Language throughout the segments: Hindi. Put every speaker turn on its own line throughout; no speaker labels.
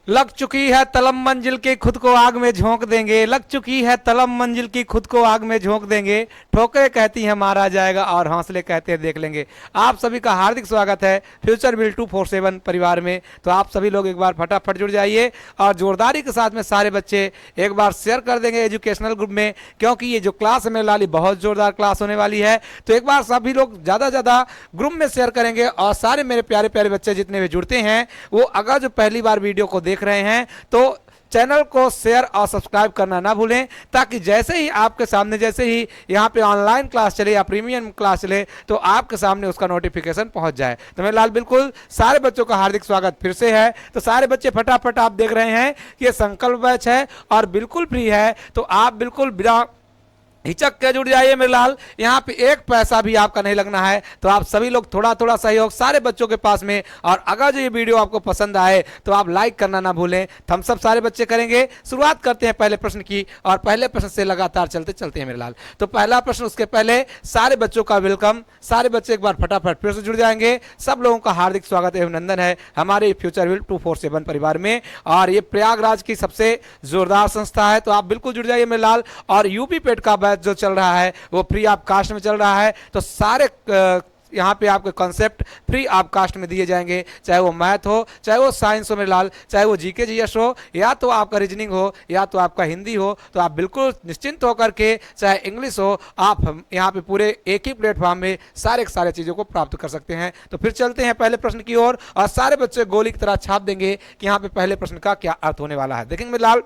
लग चुकी है तलब मंजिल की खुद को आग में झोंक देंगे, लग चुकी है तलब मंजिल की खुद को आग में झोंक देंगे, ठोकरें कहती हैं मारा जाएगा और हौसले कहते हैं देख लेंगे। आप सभी का हार्दिक स्वागत है फ्यूचर बिल 247 परिवार में। तो आप सभी लोग एक बार फटाफट जुड़ जाइए और जोरदारी के साथ में सारे बच्चे एक बार शेयर कर देंगे एजुकेशनल ग्रुप में, क्योंकि ये जो क्लास है मेरे लाली बहुत जोरदार क्लास होने वाली है। तो एक बार सभी लोग ज़्यादा से ज़्यादा ग्रुप में शेयर करेंगे और सारे मेरे प्यारे प्यारे बच्चे जितने भी जुड़ते हैं वो अगर जो पहली बार वीडियो को देख रहे हैं तो चैनल को शेयर और सब्सक्राइब करना ना भूलें, ताकि जैसे ही आपके सामने जैसे ही यहाँ पे ऑनलाइन क्लास चले या प्रीमियम क्लास चले तो आपके सामने उसका नोटिफिकेशन पहुंच जाए। तो मेरे लाल बिल्कुल सारे बच्चों का हार्दिक स्वागत फिर से है। तो सारे बच्चे फटाफट आप देख रहे हैं कि ये संकल्प बैच है और बिल्कुल फ्री है, तो आप बिल्कुल बिना हिचक के जुड़ जाइए मेरे लाल। यहाँ पे एक पैसा भी आपका नहीं लगना है। तो आप सभी लोग थोड़ा थोड़ा सहयोग सारे बच्चों के पास में, और अगर जो ये वीडियो आपको पसंद आए तो आप लाइक करना ना भूलें। थम्स अप सारे बच्चे करेंगे। शुरुआत करते हैं पहले प्रश्न की और पहले प्रश्न से लगातार चलते चलते हैं मेरे लाल। तो पहला प्रश्न, उसके पहले सारे बच्चों का वेलकम। सारे बच्चे एक बार फटाफट फिर से जुड़ जाएंगे। सब लोगों का हार्दिक स्वागत एवं अभिनंदन है हमारे फ्यूचर बिल 247 परिवार में, और ये प्रयागराज की सबसे जोरदार संस्था है। तो आप बिल्कुल जुड़ जाइए मेरे लाल। और यूपी पेट का जो चल रहा है वो फ्री ऑफ कास्ट में चल रहा है। तो सारे यहाँ पे आपके कॉन्सेप्ट फ्री ऑफ कास्ट में दिए जाएंगे, चाहे वो मैथ हो, चाहे वो साइंस हो मेरे लाल, चाहे वो जीके जीएस हो, या तो आपका रीजनिंग हो, या तो आपका हिंदी हो। तो आप बिल्कुल निश्चिंत होकर के, चाहे इंग्लिश हो, आप यहाँ पे पूरे एक ही प्लेटफॉर्म में सारे चीज़ों को प्राप्त कर सकते हैं। तो फिर चलते हैं पहले प्रश्न की ओर और सारे बच्चे गोली की तरह छाप देंगे कि यहाँ पे पहले प्रश्न का क्या अर्थ होने वाला है। देखेंगे मेरे लाल,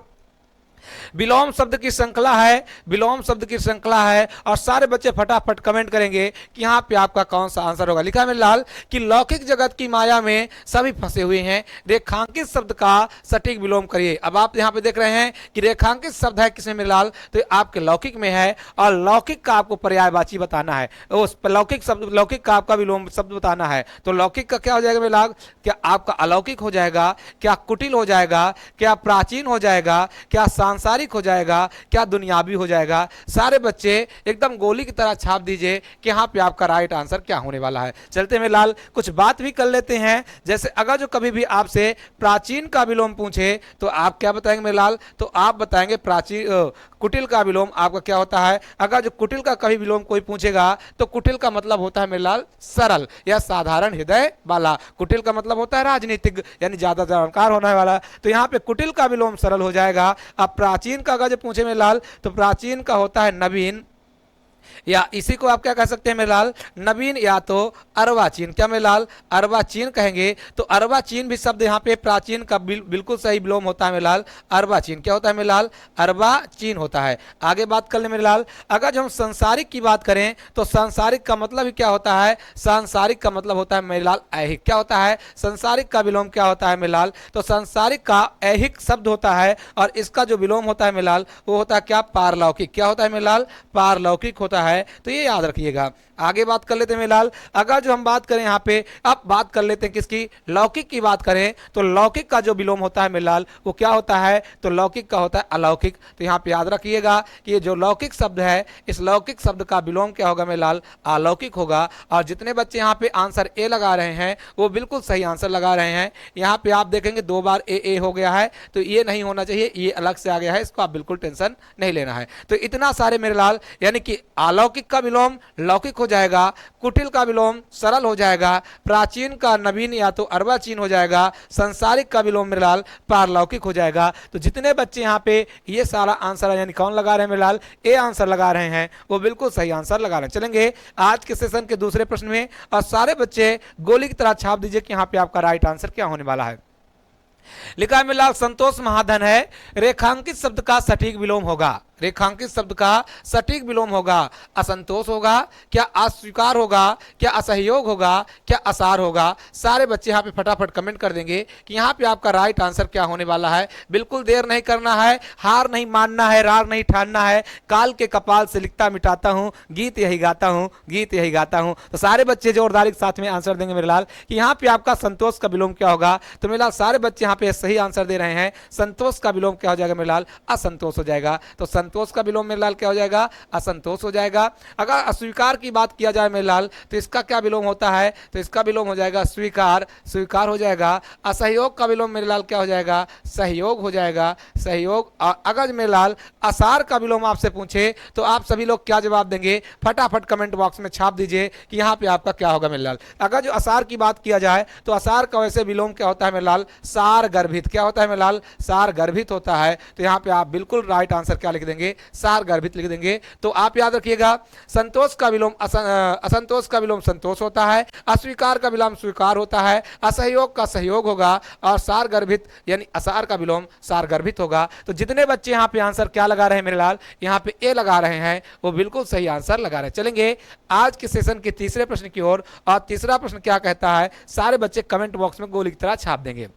विलोम शब्द की श्रृंखला है, विलोम शब्द की श्रृंखला है, और सारे बच्चे फटाफट कमेंट करेंगे कि यहाँ पे आपका कौन सा आंसर होगा। लिखा है मेरे लाल कि लौकिक जगत की माया में सभी फंसे हुए हैं, रेखांकित शब्द का सटीक विलोम करिए। अब आप यहाँ पे देख रहे हैं कि रेखांकित शब्द है किसमें मेरे लाल, तो आपके लौकिक में है, और लौकिक का आपको पर्यायवाची बताना है। उस लौकिक शब्द, लौकिक का आपका विलोम शब्द बताना है। तो लौकिक का क्या हो जाएगा मेरे लाल, क्या आपका अलौकिक हो जाएगा, क्या कुटिल हो जाएगा, क्या प्राचीन हो जाएगा, क्या सांसारिक हो जाएगा, क्या दुनियावी हो जाएगा। सारे बच्चे एकदम गोली की तरह छाप दीजिए कि यहाँ पे आपका राइट आंसर क्या होने वाला है। चलते में लाल कुछ बात भी कर लेते हैं। जैसे अगर जो कभी भी आपसे प्राचीन का विलोम पूछे तो आप क्या बताएंगे मेरे लाल, तो आप बताएंगे प्राचीन, कुटिल का विलोम आपका क्या होता है। अगर जो कुटिल का कभी विलोम कोई पूछेगा तो कुटिल का मतलब होता है मेरे लाल सरल या साधारण हृदय वाला। कुटिल का मतलब होता है राजनीतिक, यानी ज्यादा जानकार होने वाला। तो यहाँ पे कुटिल का विलोम सरल हो जाएगा। अब प्राचीन का अगर जो पूछे मेरे लाल, तो प्राचीन का होता है नवीन, या इसी को आप क्या कह सकते हैं मेरे लाल, नवीन या तो अर्वाचीन। क्या मेरे लाल, अर्वाचीन कहेंगे। तो अर्वाचीन भी शब्द यहाँ पे प्राचीन का बिल्कुल सही विलोम होता है मेरे लाल, अर्वाचीन। क्या होता है मेरे लाल, अर्वाचीन होता है। आगे बात कर ले मेरे लाल, अगर जो हम संसारिक की बात करें तो संसारिक का मतलब ही क्या होता है, संसारिक का मतलब होता है मेरे लाल ऐहिक। क्या होता है, संसारिक का विलोम क्या होता है मेरे लाल, तो संसारिक का ऐहिक शब्द होता है, और इसका जो विलोम होता है मेरे लाल वो होता है क्या, पारलौकिक। क्या होता है मेरे लाल, पारलौकिक होता है। तो ये याद रखिएगा। आगे बात कर लेते हैं मेरे लाल, अगर जो हम बात करें यहाँ पे, अब बात कर लेते हैं किसकी, लौकिक की बात करें तो लौकिक का जो विलोम होता है मेरे लाल वो क्या होता है, तो लौकिक का होता है अलौकिक। तो यहाँ पे याद रखिएगा कि ये जो लौकिक शब्द है, इस लौकिक शब्द का विलोम क्या होगा मेरे लाल, अलौकिक होगा। और जितने बच्चे यहाँ पे आंसर ए लगा रहे हैं वो बिल्कुल सही आंसर लगा रहे हैं। यहाँ पे आप देखेंगे 2 बार ए हो गया है, तो ये नहीं होना चाहिए, ये अलग से आ गया है, इसको आप बिल्कुल टेंशन नहीं लेना है। तो इतना सारे मेरे लाल, यानी कि अलौकिक का विलोम लौकिक हो जाएगा, कुटिल का विलोम सरल हो जाएगा, प्राचीन का नवीन या तो अर्वाचीन हो जाएगा, संसारिक का विलोम मेरे लाल पारलौकिक हो जाएगा। तो जितने बच्चे यहाँ पे ये सारा आंसर यानी कौन लगा रहे हैं मेरे लाल, ए आंसर लगा रहे हैं, वो बिल्कुल सही आंसर लगा रहे हैं। चलेंगे आज के सेशन के दूसरे प्रश्न में, और सारे बच्चे गोली की तरह छाप दीजिए कि यहाँ पे आपका राइट आंसर क्या होने वाला है। लिखा है मेरे लाल, संतोष महाधन है, रेखांकित शब्द का सटीक विलोम होगा, रेखांकित शब्द का सटीक विलोम होगा, असंतोष होगा, क्या अस्वीकार होगा, क्या असहयोग होगा, क्या असार होगा। सारे बच्चे यहाँ पे फटाफट कमेंट कर देंगे कि यहाँ पे आपका राइट आंसर क्या होने वाला है। बिल्कुल देर नहीं करना है, हार नहीं मानना है, रार नहीं ठानना है। काल के कपाल से लिखता मिटाता हूँ, गीत यही गाता हूँ, गीत यही गाता हूँ। तो सारे बच्चे जोरदारी के साथ में आंसर देंगे मेरे लाल कि यहाँ पे आपका संतोष का विलोम क्या होगा। तो मेरे लाल सारे बच्चे यहाँ पे सही आंसर दे रहे हैं, संतोष का विलोम क्या हो जाएगा मेरे लाल, असंतोष हो जाएगा। तो संतोष का विलोम मेरे लाल क्या हो जाएगा, असंतोष हो जाएगा। अगर अस्वीकार की बात किया जाए मेरे लाल तो इसका क्या विलोम होता है, तो इसका विलोम हो जाएगा स्वीकार, स्वीकार हो जाएगा। असहयोग का विलोम मेरे लाल क्या हो जाएगा, सहयोग हो जाएगा, सहयोग। अगर मेरे लाल आसार का विलोम आपसे पूछे तो आप सभी लोग क्या जवाब देंगे, फटाफट कमेंट बॉक्स में छाप दीजिए कि यहाँ पे आपका क्या होगा मेरे लाल। अगर जो आसार की बात किया जाए तो आसार का वैसे विलोम क्या होता है मेरे लाल, सार गर्भित। क्या होता है मेरे लाल, सार गर्भित होता है। तो यहाँ पे आप बिल्कुल राइट आंसर क्या लिख देंगे, सार गर्भित लिख देंगे। तो आप याद रखिएगा संतोष का विलोम असंतोष का विलोम संतोष होता है, अस्वीकार का विलोम स्वीकार होता है, असहयोग का सहयोग होगा और सार गर्भित यानी असार का विलोम सार गर्भित होगा। तो जितने बच्चे यहाँ पे आंसर क्या लगा रहे हैं मेरे लाल, यहाँ पे ए लगा रहे हैं, वो बिल्कुल सही आंसर लगा रहे हैं। चलेंगे आज के सेशन के तीसरे प्रश्न की ओर। और तीसरा प्रश्न क्या कहता है, सारे बच्चे कमेंट बॉक्स में गोली की तरह छाप देंगे।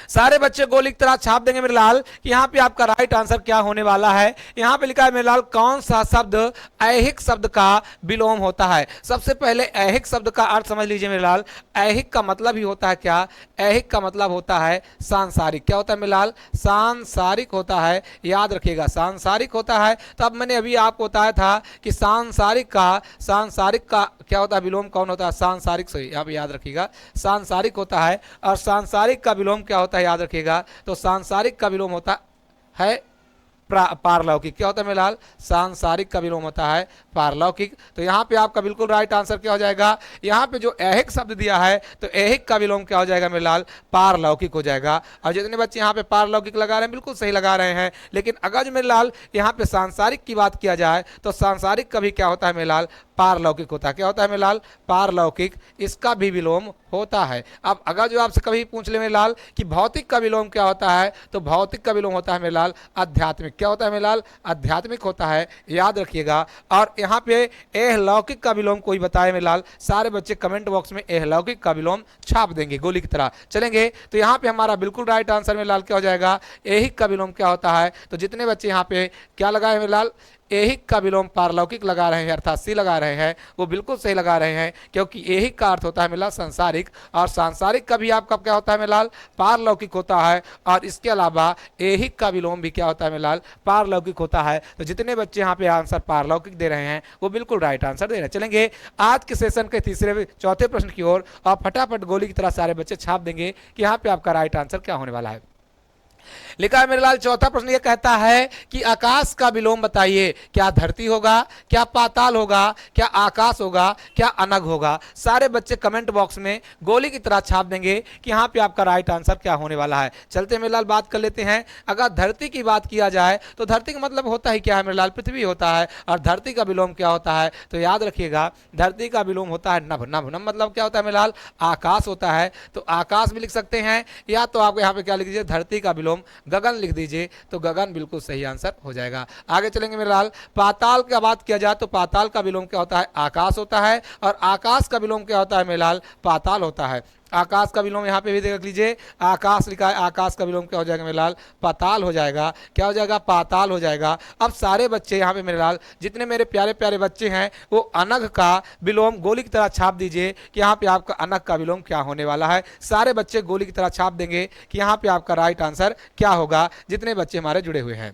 सारे बच्चे गोली की तरह छाप देंगे मेरे लाल कि यहाँ पे आपका राइट आंसर क्या होने वाला है। यहाँ पे लिखा है मेरे लाल कौन सा शब्द ऐहिक शब्द का विलोम होता है। सबसे पहले ऐहिक शब्द का अर्थ समझ लीजिए मेरे लाल। ऐहिक का मतलब ही होता है क्या, ऐहिक का मतलब होता है सांसारिक। क्या होता है मेरे लाल, सांसारिक होता है, याद रखिएगा सांसारिक होता है। तो अब मैंने अभी आपको बताया था कि सांसारिक का क्या होता है विलोम, कौन होता है, सांसारिक। सही, यहाँ पे याद रखिएगा सांसारिक होता है। और सांसारिक का विलोम क्या होता है, याद रखिएगा, तो सांसारिक का विलोम होता है पारलौकिक। क्या होता है मेरे लाल, सांसारिक का विलोम होता है पारलौकिक। तो यहाँ पे आपका बिल्कुल राइट आंसर क्या हो जाएगा, यहाँ पे जो ऐहिक शब्द दिया है तो ऐहिक का विलोम क्या हो जाएगा मेरे लाल, पारलौकिक हो जाएगा। और जितने बच्चे यहाँ पे पारलौकिक लगा रहे हैं बिल्कुल सही लगा रहे हैं। लेकिन अगर जो मेरे लाल यहाँ पे सांसारिक की बात किया जाए तो सांसारिक का भी क्या होता है मेरे लाल, पारलौकिक होता है। क्या होता है मेरे लाल, पारलौकिक, इसका भी विलोम होता है। अब अगर जो आपसे कभी पूछ ले मेरे लाल कि भौतिक का विलोम क्या होता है, तो भौतिक का विलोम होता है मेरे लाल आध्यात्मिक। क्या होता है मेरे लाल, आध्यात्मिक होता है, याद रखिएगा। और यहाँ पे एहलौकिक का विलोम कोई बताए मेरे लाल, सारे बच्चे कमेंट बॉक्स में एहलौकिक का विलोम छाप देंगे गोली की तरह। चलेंगे तो यहाँ पे हमारा बिल्कुल राइट आंसर मेरे लाल क्या हो जाएगा, ऐहिक का विलोम क्या होता है। तो जितने बच्चे यहाँ पे क्या लगाए मेरे लाल, ऐहिक का विलोम पारलौकिक लगा रहे हैं अर्थात सी लगा रहे हैं, वो बिल्कुल सही लगा रहे हैं। क्योंकि ऐहिक का अर्थ होता है मेरे लाल सांसारिक, और सांसारिक का भी आपका क्या होता है मेरे लाल, पारलौकिक होता है। और इसके अलावा ऐहिक का विलोम भी क्या होता है मेरे लाल, पारलौकिक होता है। तो जितने बच्चे यहाँ पे आंसर पारलौकिक दे रहे हैं वो बिल्कुल राइट आंसर दे रहे हैं। चलेंगे आज के सेशन के चौथे प्रश्न की ओर, और फटाफट गोली की तरह सारे बच्चे छाप देंगे कि यहाँ पे आपका राइट आंसर क्या होने वाला है। लिखा है मेरे लाल चौथा प्रश्न ये कहता है कि आकाश का विलोम बताइए। क्या धरती होगा, क्या पाताल होगा, क्या आकाश होगा, क्या अनग होगा। सारे बच्चे कमेंट बॉक्स में गोली की तरह छाप देंगे कि यहाँ पे आपका राइट आंसर क्या होने वाला है। चलते मेरे लाल बात कर लेते हैं। अगर धरती की बात किया जाए तो धरती का मतलब होता ही क्या है मेरे लाल, पृथ्वी होता है। और धरती का विलोम क्या होता है, तो याद रखिएगा धरती का विलोम होता है नभ। नभ नभ मतलब क्या होता है मेरे लाल, आकाश होता है। तो आकाश भी लिख सकते हैं, या तो आप यहाँ पे क्या लिख दीजिए, धरती का विलोम गगन लिख दीजिए, तो गगन बिल्कुल सही आंसर हो जाएगा। आगे चलेंगे मेरे लाल। पाताल की बात किया जाए तो पाताल का विलोम क्या होता है, आकाश होता है। और आकाश का विलोम क्या होता है मेरे लाल, पाताल होता है। आकाश का विलोम यहाँ पे भी देख लीजिए, आकाश लिखा है, आकाश का विलोम क्या हो जाएगा मेरे लाल, पाताल हो जाएगा। क्या हो जाएगा, पाताल हो जाएगा। अब सारे बच्चे यहाँ पे मेरे लाल, जितने मेरे प्यारे प्यारे बच्चे हैं, वो अनग का विलोम गोली की तरह छाप दीजिए कि यहाँ पे आपका अनग का विलोम क्या होने वाला है। सारे बच्चे गोली की तरह छाप देंगे कि यहाँ पे आपका राइट आंसर क्या होगा, जितने बच्चे हमारे जुड़े हुए हैं।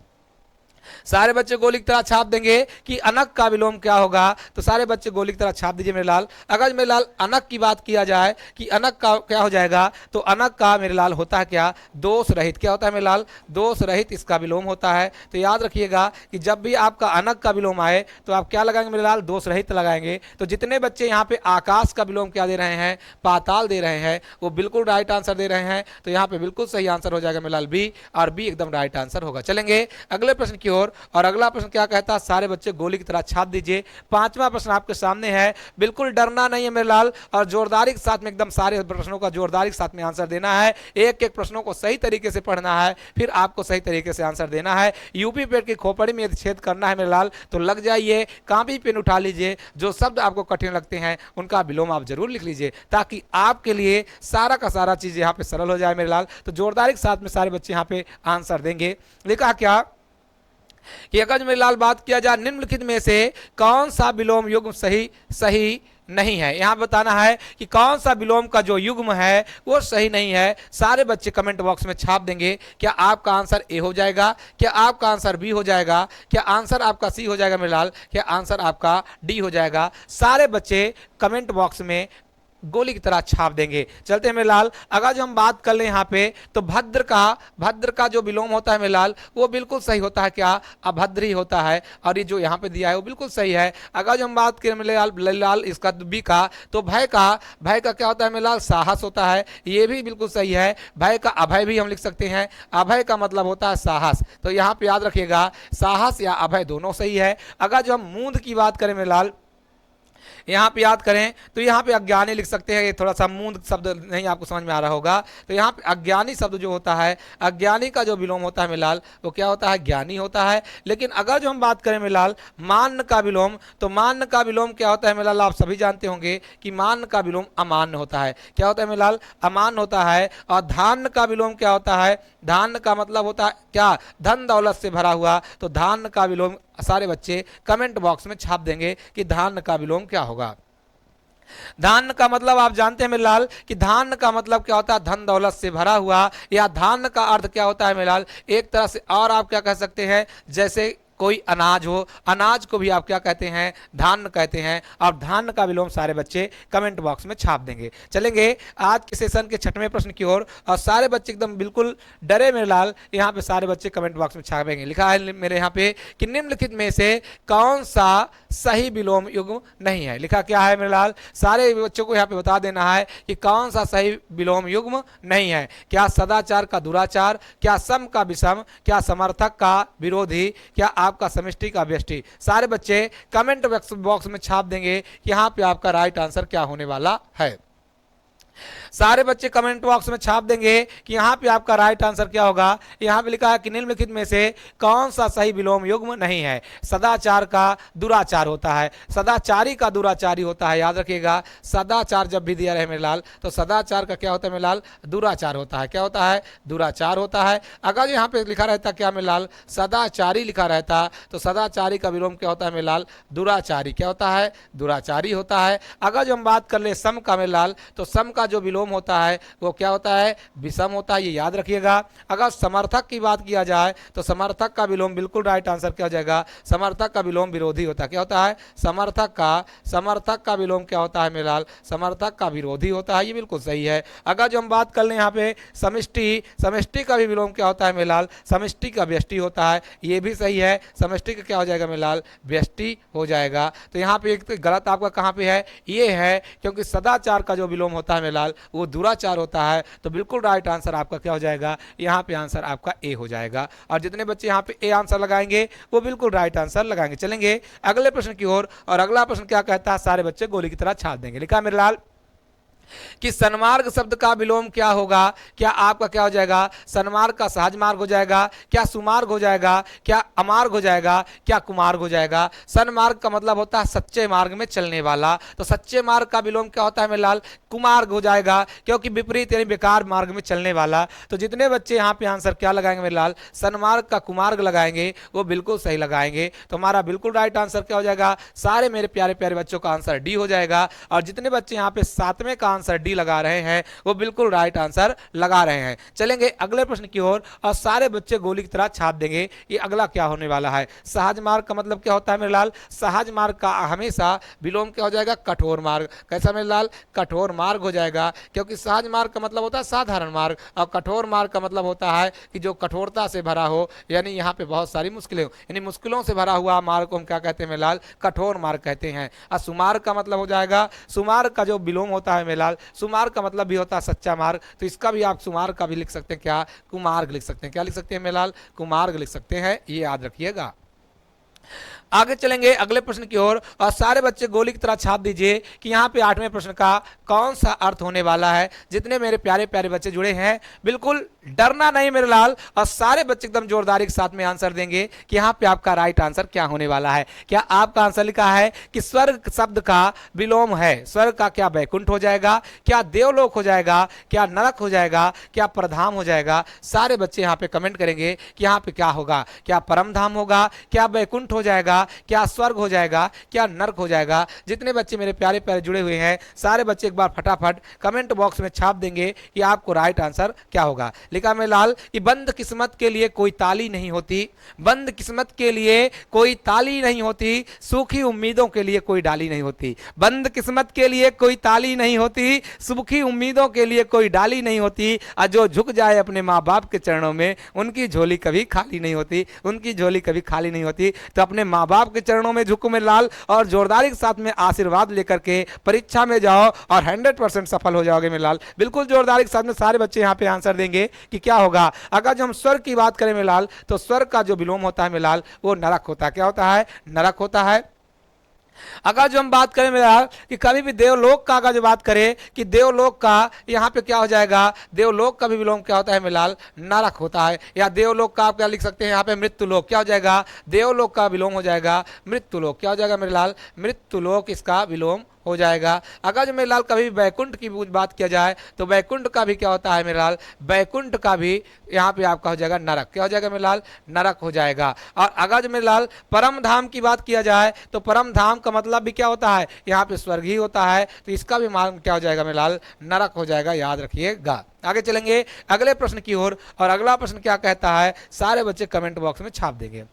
सारे बच्चे गोली की तरह छाप देंगे कि अनक का विलोम क्या होगा, तो सारे बच्चे गोली की तरह छाप दीजिए मेरे लाल। अगर मेरे लाल अनक की बात किया जाए कि अनक का क्या हो जाएगा, तो अनक का मेरे लाल होता है क्या, दोष रहित। क्या होता है मेरे लाल, दोष रहित इसका विलोम होता है। तो याद रखिएगा कि जब भी आपका अनक का विलोम आए तो आप क्या लगाएंगे मेरे लाल, दोष रहित लगाएंगे। तो जितने बच्चे यहाँ पे आकाश का विलोम क्या दे रहे हैं, पाताल दे रहे हैं, वो बिल्कुल राइट आंसर दे रहे हैं। तो यहाँ पे बिल्कुल सही आंसर हो जाएगा मेरे लाल बी, और बी एकदम राइट आंसर होगा। चलेंगे अगले प्रश्न की ओर। और अगला प्रश्न क्या कहता है, सारे बच्चे गोली की तरह छाप दीजिए। पांचवा प्रश्न आपके सामने है, बिल्कुल डरना नहीं है मेरे लाल, और जोरदारी के साथ में एकदम सारे प्रश्नों का जोरदारी के साथ में आंसर देना है। एक एक प्रश्नों को सही तरीके से पढ़ना है, फिर आपको सही तरीके से आंसर देना है। यूपी पेट की खोपड़ी में यदि छेद करना है मेरे लाल तो लग जाइए, कॉपी पेन उठा लीजिए, जो शब्द आपको कठिन लगते हैं उनका विलोम आप जरूर लिख लीजिए, ताकि आपके लिए सारा का सारा चीज यहाँ पे सरल हो जाए मेरे लाल। तो जोरदारी के साथ में सारे बच्चे यहाँ पे आंसर देंगे। लिखा क्या कि अगर मेरे लाल बात किया जाए, निम्नलिखित में से कौन सा विलोम युग्म सही नहीं है। यहाँ बताना है कि कौन सा विलोम का जो युग्म है वो सही नहीं है। सारे बच्चे कमेंट बॉक्स में छाप देंगे। क्या आपका आंसर ए हो जाएगा, क्या आपका आंसर बी हो जाएगा, क्या आंसर आपका सी हो जाएगा मेरे लाल, क्या आंसर आपका डी हो जाएगा। सारे बच्चे कमेंट बॉक्स में गोली की तरह छाप देंगे। चलते हैं मेरे लाल, अगर जो हम बात कर लें यहाँ पे तो भद्र का जो विलोम होता है मेरे लाल वो बिल्कुल सही होता है, क्या अभद्र ही होता है। और ये जो यहाँ पे दिया है वो बिल्कुल सही है। अगर जो हम बात करें मेरे लाल इसका बी का, तो भय का क्या होता है मेरे लाल, साहस होता है, ये भी बिल्कुल सही है। भय का अभय भी हम लिख सकते हैं, अभय का मतलब होता है साहस, तो यहाँ पे याद रखिएगा साहस या अभय दोनों सही है। अगर जो हम मूंद की बात करें मेरे लाल, यहाँ पे याद करें तो यहाँ पे अज्ञानी लिख सकते हैं। ये थोड़ा सा मूंद शब्द नहीं आपको समझ में आ रहा होगा, तो यहाँ पे अज्ञानी शब्द जो होता है, अज्ञानी का जो विलोम होता है मिलाल वो क्या होता है, ज्ञानी होता है। लेकिन अगर जो हम बात करें मिलाल मान का विलोम, तो मान का विलोम क्या होता है मिलाल, आप सभी जानते होंगे कि मान का विलोम अमान्य होता है। क्या होता है मिलाल, अमान्य होता है। और धान का विलोम क्या होता है, धान का मतलब होता है क्या, धन दौलत से भरा हुआ। तो धान का विलोम सारे बच्चे कमेंट बॉक्स में छाप देंगे कि धान का विलोम क्या होगा। धान का मतलब आप जानते हैं मेरे लाल कि धान का मतलब क्या होता है, धन दौलत से भरा हुआ। या धान का अर्थ क्या होता है मेरे लाल, एक तरह से और आप क्या कह सकते हैं, जैसे कोई अनाज हो, अनाज को भी आप क्या कहते हैं, धान कहते हैं। और धान का विलोम सारे बच्चे कमेंट बॉक्स में छाप देंगे। चलेंगे आज के सेशन के 6वें प्रश्न की ओर, और सारे बच्चे एकदम बिल्कुल डरे मेरे लाल, यहाँ पे सारे बच्चे कमेंट बॉक्स में छापेंगे। लिखा है मेरे यहाँ पे कि निम्नलिखित में से कौन सा सही विलोम युग्म नहीं है। लिखा क्या है मेरे लाल, सारे बच्चों को यहाँ पे बता देना है कि कौन सा सही विलोम युग्म नहीं है। क्या सदाचार का दुराचार, क्या सम का विषम, क्या समर्थक का विरोधी, क्या आपका समष्टि का व्यष्टि। सारे बच्चे कमेंट बॉक्स में छाप देंगे कि यहाँ पे आपका राइट आंसर क्या होने वाला है। सारे बच्चे कमेंट बॉक्स में छाप देंगे कि यहाँ पे आपका राइट आंसर क्या होगा। यहाँ पे लिखा है कि निम्नलिखित में से कौन सा सही विलोम युग्म नहीं है। सदाचार का दुराचार होता है, सदाचारी का दुराचारी होता है। याद रखिएगा सदाचार जब भी दिया रहे मेरे लाल, तो सदाचार का क्या होता है मेरे लाल, दुराचार होता है। क्या होता है, दुराचार होता है। अगर यहाँ पे लिखा रहता क्या मेरे लाल, सदाचारी लिखा रहता, तो सदाचारी का विलोम क्या होता है मेरे लाल, दुराचारी। क्या होता है, दुराचारी होता है। अगर जो हम बात कर ले सम का मेरे लाल, तो सम का जो विलोम होता है वो क्या होता है, विषम होता है, ये याद रखिएगा। अगर समर्थक की बात किया जाए तो समर्थक का विलोम बिल्कुल राइट आंसर क्या हो जाएगा, समर्थक का विलोम विरोधी होता है। क्या होता है, समर्थक का विलोम क्या होता है मेरे लाल, समर्थक का विरोधी होता है, ये बिल्कुल सही है। अगर जो हम बात कर लें यहाँ पे समष्टि का भी विलोम क्या होता है मेरे लाल, समष्टि का व्यष्टि होता है, ये भी सही है। समष्टि का क्या हो जाएगा मेरे लाल, व्यष्टि हो जाएगा। तो यहाँ पे एक गलत आपका कहाँ पे है, ये है, क्योंकि सदाचार का जो विलोम होता है मेरे लाल वो दुराचार होता है। तो बिल्कुल राइट आंसर आपका क्या हो जाएगा, यहाँ पे आंसर आपका ए हो जाएगा। और जितने बच्चे यहाँ पे ए आंसर लगाएंगे वो बिल्कुल राइट आंसर लगाएंगे। चलेंगे अगले प्रश्न की ओर, और अगला प्रश्न क्या कहता है, सारे बच्चे गोली की तरह छाप देंगे। लिखा मेरे लाल कि सन्मार्ग शब्द का विलोम क्या होगा। क्या आपका क्या हो जाएगा, सन्मार्ग का सहज मार्ग हो जाएगा, क्या सुमार्ग हो जाएगा, क्या अमार्ग हो जाएगा, क्या कुमार्ग हो जाएगा। सन्मार्ग का मतलब होता है सच्चे मार्ग में चलने वाला, तो सच्चे मार्ग का विलोम क्या होता है मेरे लाल, कुमार्ग हो जाएगा, क्योंकि विपरीत यानी बेकार मार्ग में चलने वाला। तो जितने बच्चे यहाँ पे आंसर क्या लगाएंगे मेरे लाल, सन्मार्ग का कुमार्ग लगाएंगे, वो बिल्कुल सही लगाएंगे। तो हमारा बिल्कुल राइट आंसर क्या हो जाएगा, सारे मेरे प्यारे प्यारे बच्चों का आंसर डी हो जाएगा। और जितने बच्चे यहाँ पे 7वें का आंसर डी लगा रहे हैं वो बिल्कुल राइट आंसर लगा रहे हैं। चलेंगे अगले प्रश्न की ओर, और सारे बच्चे गोली की तरह छाप देंगे कि अगला क्या होने वाला है। सहज मार्ग का मतलब क्या होता है मेरे लाल, सहज मार्ग का हमेशा विलोम क्या हो जाएगा, कठोर मार्ग। कैसा मेरे लाल, कठोर मार्ग हो जाएगा, क्योंकि सहज मार्ग का मतलब होता है साधारण मार्ग, और कठोर मार्ग का मतलब होता है कि जो कठोरता से भरा हो, यानी यहाँ पे बहुत सारी मुश्किलें हो, यानी मुश्किलों से भरा हुआ मार्ग को हम क्या कहते हैं मेरे लाल, कठोर मार्ग कहते हैं। और सुमार्ग का मतलब हो जाएगा, सुमार्ग का जो विलोम होता है मेरे लाल, सुमार्ग का मतलब भी होता है सच्चा मार्ग, तो इसका भी आप सुमार्ग का भी लिख सकते हैं, क्या, कुमार्ग लिख सकते हैं। क्या लिख सकते हैं मेरे लाल, कुमार्ग लिख सकते हैं, ये याद रखिएगा। आगे चलेंगे अगले प्रश्न की ओर, और सारे बच्चे गोली की तरह छाप दीजिए कि यहाँ पे 8वें प्रश्न का कौन सा अर्थ होने वाला है। जितने मेरे प्यारे प्यारे बच्चे जुड़े हैं बिल्कुल डरना नहीं मेरे लाल, और सारे बच्चे एकदम जोरदारी के साथ में आंसर देंगे कि यहाँ पे आपका राइट आंसर क्या होने वाला है। क्या आपका आंसर लिखा है कि स्वर्ग शब्द का विलोम है, स्वर्ग का क्या वैकुंठ हो जाएगा, क्या देवलोक हो जाएगा, क्या नरक हो जाएगा, क्या परधाम हो जाएगा। सारे बच्चे यहाँ पे कमेंट करेंगे कि यहाँ पे क्या होगा, क्या परमधाम होगा, क्या वैकुंठ हो जाएगा, जाएगा, क्या स्वर्ग हो जाएगा, क्या नर्क हो जाएगा। जितने बच्चे मेरे प्यारे प्यारे जुड़े हुए हैं सारे बच्चे एक बार फटाफट कमेंट बॉक्स में छाप देंगे कि आपको राइट आंसर क्या होगा। लिखा मैं लाल कि बंद किस्मत के लिए कोई ताली नहीं होती, बंद किस्मत के लिए कोई ताली नहीं होती, सूखी उम्मीदों के लिए कोई डाली नहीं होती। बंद किस्मत के लिए कोई ताली नहीं होती, सूखी उम्मीदों के लिए कोई डाली नहीं होती, और जो झुक जाए अपने माँ बाप के चरणों में उनकी झोली कभी खाली नहीं होती, उनकी झोली कभी खाली नहीं होती। तो अपने माँ बाप के चरणों में झुको मेरे लाल और जोरदारी के साथ में आशीर्वाद लेकर के परीक्षा में जाओ और 100% सफल हो जाओगे मेरे लाल। बिल्कुल जोरदारी के साथ में सारे बच्चे यहाँ पे आंसर देंगे कि क्या होगा। अगर जो हम स्वर्ग की बात करें मेरे लाल तो स्वर्ग का जो विलोम होता है मेरे लाल वो नरक होता है। क्या होता है? नरक होता है। अगर जो हम बात करें मेरा कि कभी भी देवलोक का, अगर जो बात करें कि देवलोक का यहाँ पे क्या हो जाएगा, देवलोक का भी विलोम क्या होता है मिलाल? नरक होता है। या देवलोक का आप क्या लिख सकते हैं यहाँ पे? मृत्युलोक। क्या हो जाएगा? देवलोक का विलोम हो जाएगा मृत्युलोक। क्या हो जाएगा मेरे लाल? मृत्युलोक इसका विलोम हो जाएगा। अगर जो मेरे लाल कभी वैकुंठ की बात किया जाए तो वैकुंठ का भी क्या होता है मेरे लाल? वैकुंठ का भी यहाँ पे आपका हो जाएगा नरक। क्या हो जाएगा मेरे लाल? नरक हो जाएगा। और अगर जो मेरे लाल परम धाम की बात किया जाए तो परम धाम का मतलब भी क्या होता है? यहाँ पे स्वर्ग ही होता है। तो इसका भी मान क्या हो जाएगा मेरे लाल? नरक हो जाएगा। याद रखिएगा। आगे चलेंगे अगले प्रश्न की ओर। और अगला प्रश्न क्या कहता है सारे बच्चे कमेंट बॉक्स में छाप देंगे।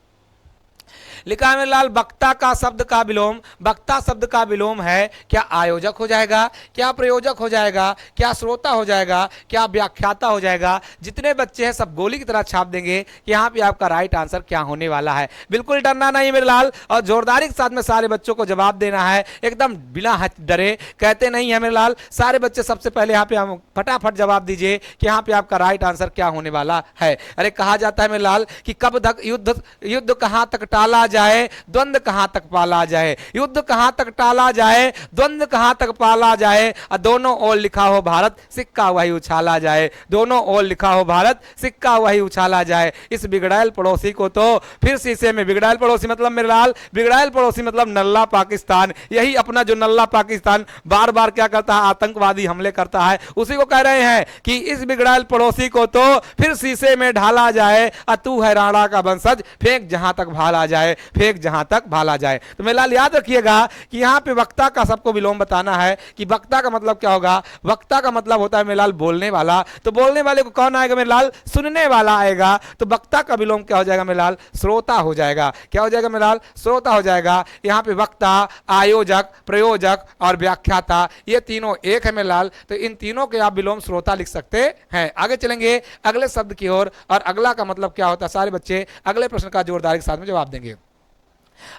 लिखा है मेरे लाल वक्ता का शब्द का विलोम, वक्ता शब्द का विलोम है क्या आयोजक हो जाएगा, क्या प्रयोजक हो जाएगा, क्या श्रोता हो जाएगा, क्या व्याख्याता हो जाएगा। जितने बच्चे हैं सब गोली की तरह छाप देंगे कि यहाँ पे आपका राइट आंसर क्या होने वाला है। बिल्कुल डरना नहीं मेरे लाल और जोरदारी के साथ में सारे बच्चों को जवाब देना है एकदम बिना डरे, कहते नहीं है मेरे लाल। सारे बच्चे सबसे पहले यहाँ पे हम फटाफट जवाब दीजिए कि यहाँ पे आपका राइट आंसर क्या होने वाला है। अरे कहा जाता है मेरे लाल कि कब तक युद्ध कहाँ तक टाला जाए, द्वंद्व कहां तक पाला जाए। युद्ध कहां तक टाला जाए, द्वंद्व कहां तक पाला जाए, और दोनों ओर लिखा हो भारत सिक्का वही उछाला जाए। दोनों ओर लिखा हो भारत सिक्का वही उछाला जाए। इस बिगड़ैल पड़ोसी को तो फिर शीशे में, बिगड़ैल पड़ोसी मतलब मेरे लाल, बिगड़ैल पड़ोसी मतलब नल्ला पाकिस्तान। यही अपना जो नल्ला पाकिस्तान बार बार क्या करता है? आतंकवादी हमले करता है। उसी को कह रहे हैं कि इस बिगड़ैल पड़ोसी को तो फिर शीशे में ढाला जाए, और तू है राणा का वंशज, फेंक जहां तक भाला जाए, फेंक जहां तक भाला जाए। तो मेरे लाल याद रखिएगा कि यहां पे वक्ता का सबको विलोम बताना है कि वक्ता का मतलब क्या होगा। वक्ता का मतलब होता है मेरे लाल बोलने वाला। तो बोलने वाले को कौन आएगा मेरे लाल? सुनने वाला आएगा। तो वक्ता का विलोम क्या हो जाएगा मेरे लाल? श्रोता हो जाएगा। क्या हो जाएगा मेरे लाल? श्रोता हो जाएगा। यहां पे वक्ता, आयोजक, प्रयोजक और व्याख्याता ये तीनों एक है मेरे लाल। तो इन तीनों के आप विलोम श्रोता लिख सकते हैं। आगे चलेंगे अगले शब्द की ओर। और अगला का मतलब क्या होता है सारे बच्चे अगले प्रश्न का जोरदारी के साथ में जवाब देंगे।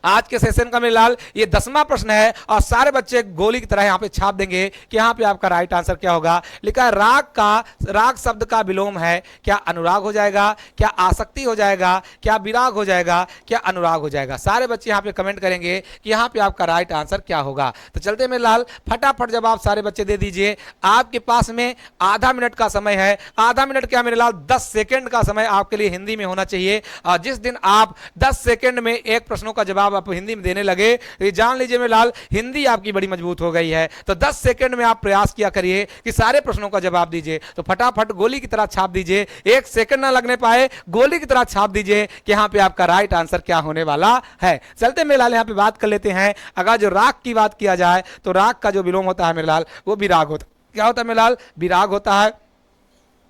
आज के सेशन का मेरे लाल ये 10वां प्रश्न है और सारे बच्चे गोली की तरह यहां पे छाप देंगे कि यहां पे आपका राइट आंसर क्या होगा। लिखा है राग शब्द का विलोम है क्या अनुराग हो जाएगा, क्या आसक्ति हो जाएगा, क्या विराग हो जाएगा, क्या अनुराग हो जाएगा। सारे बच्चे यहां पे कमेंट करेंगे कि यहां पे आपका राइट आंसर क्या होगा। तो चलते मेरे लाल फटाफट जवाब सारे बच्चे दे दीजिए। आपके पास में आधा मिनट का समय है। आधा मिनट क्या मेरे लाल? 10 सेकेंड का समय आपके लिए हिंदी में होना चाहिए। और जिस दिन आप 10 सेकेंड में एक प्रश्नों का जवाब आप हिंदी में देने लगे तो ये जान लीजिए मेरे लाल हिंदी आपकी बड़ी मजबूत हो गई है। तो 10 सेकंड में आप प्रयास किया करिए कि सारे प्रश्नों का जवाब दीजिए। तो फटाफट गोली की तरह छाप दीजिए, 1 सेकंड ना लगने पाए, गोली की तरह छाप दीजिए कि यहां पे आपका राइट आंसर क्या होने वाला है। चलते मेरे लाल यहां पे बात कर लेते हैं। अगर जो राग की बात किया जाए तो राग का जो विलोम होता है मेरे लाल वो विराग होता है। क्या होता है मेरे लाल? विराग होता है।